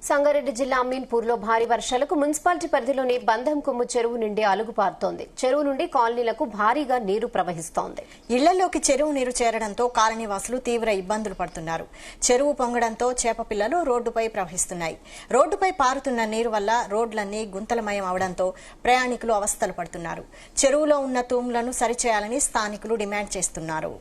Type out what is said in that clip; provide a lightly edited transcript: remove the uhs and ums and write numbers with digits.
సంగారెడ్డి జిల్లా అమీన్పూర్లో భారీ వర్షాలకు మున్సిపాలిటీ పరిధిలోని బంధం కొమ్ము చెరువు నుండి అలుగుపారుతోంది. చెరువు నుండి కాలనీలకు భారీగా నీరు ప్రవహిస్తోంది. ఇళ్లలోకి చెరువు నీరు చేరడంతో కాలనీవాసులు తీవ్ర ఇబ్బందులు పడుతున్నారు. చెరువు పొంగడంతో చేప పిల్లలు రోడ్డుపై ప్రవహిస్తున్నాయి. రోడ్డుపై పారుతున్న నీరు వల్ల రోడ్లన్నీ గుంతలమయం అవడంతో ప్రయాణికులు అవస్థలు పడుతున్నారు. చెరువులో ఉన్న తూములను సరిచేయాలని స్థానికులు డిమాండ్ చేస్తున్నారు.